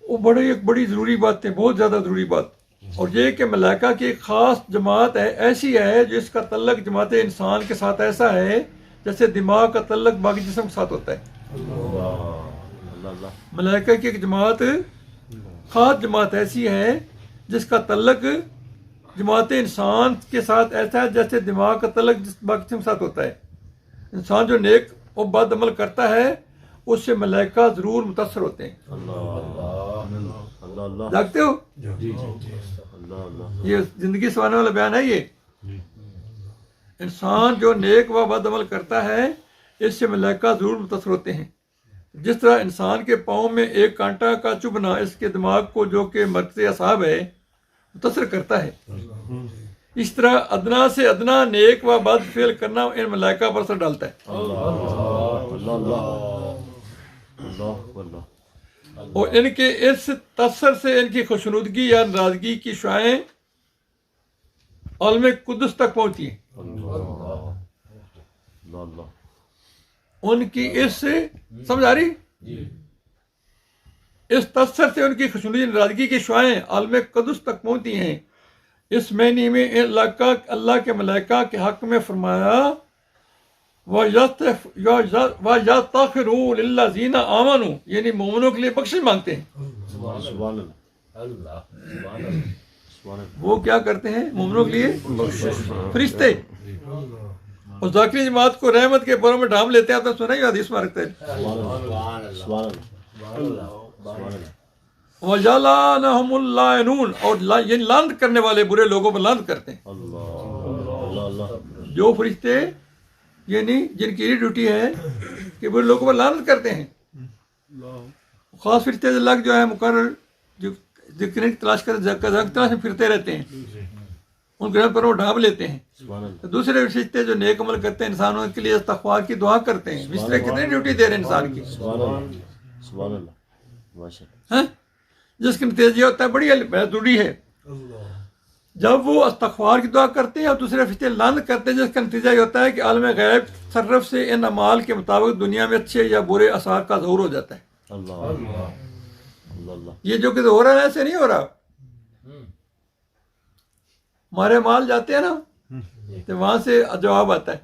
وہ ایک بڑی ضروری بات ہے، بہت زیادہ ضروری بات، اور یہ کہ ملائکہ کی ایک خاص جماعت ہے، ایسی ہے جس کا تعلق جماعت انسان کے ساتھ ایسا ہے جیسے دماغ کا تعلق باقی جسم کے ساتھ ہوتا ہے۔ ملائکہ کی ایک جماعت، خاص جماعت ایسی ہے جس کا تعلق جماعت انسان کے ساتھ ایسا ہے جیسے دماغ کا تعلق باقی جسم کے ساتھ ہوتا ہے۔ انسان جو نیک اور بد عمل کرتا ہے اس سے ملائکہ ضرور متاثر ہوتے ہیں۔ جاگتے ہو؟ یہ زندگی سنوانے والا بیان ہے۔ یہ انسان جو نیک و بد عمل کرتا ہے اس سے ملائکہ ضرور متاثر ہوتے ہیں۔ جس طرح انسان کے پاؤں میں ایک کانٹا کا چبھنا اس کے دماغ کو جو کہ مرکز اعصاب ہے متاثر کرتا ہے، اس طرح ادنا سے ادنا نیک و بد فعل کرنا ان ملائکہ پر اثر ڈالتا ہے۔ اور ان کے اس تاثر سے ان کی خوشنودگی یا ناراضگی کی شعائیں عالم قدس تک پہنچتی ہیں۔ ان کی اس سمجھ آ رہی؟ اس تاثر سے ان کی خوشنودگی ناراضگی کی شعائیں عالم قدس تک پہنچتی ہیں۔ اس معنی میں اللہ کے ملائکہ کے حق میں فرمایا وَيَسْتَغْفِرُونَ لِلَّذِينَ آمَنُوا، یعنی مومنوں کے لیے بخشش مانگتے ہیں۔ وہ کیا کرتے ہیں مومنوں کے لیے؟ فرشتے۔ اور ذاکری جماعت کو رحمت کے باروں میں ڈھانپ لیتے ہیں۔ آپ نے سنا ہی حدیث میں رکھتے ہیں وَجَعَلَنَهُمُ اللَّاعِنُونَ، اور یہ لعنت کرنے والے برے لوگوں پر لعنت کرتے ہیں۔ جو فرشتے یعنی جن کی یہ ڈیوٹی ہے کہ برے لوگوں پر لعنت کرتے ہیں، خاص فرشتے اللہ جو ہے مقرر جو ذکر تلاش میں پھرتے رہتے ہیں، ان گرہ پر وہ ڈھانپ لیتے ہیں۔ دوسرے فرشتے جو نیک عمل کرتے ہیں انسانوں کے لیے استغفار کی دعا کرتے ہیں۔ اس طرح کتنی ڈیوٹی دے رہے ہیں انسان کی، جس کا نتیجہ ہوتا ہے بڑی ضروری ہے۔ جب وہ استغفار کی دعا کرتے ہیں اور دوسرے فرشتے لعنت کرتے ہیں، جس کا نتیجہ یہ ہوتا ہے کہ عالم غیب تصرف سے ان اعمال کے مطابق دنیا میں اچھے یا برے اثار کا ظہور ہو جاتا ہے۔ یہ جو کہ ہو رہا ہے ایسے نہیں ہو رہا۔ ہمارے مال جاتے ہیں نا تو وہاں سے جواب آتا ہے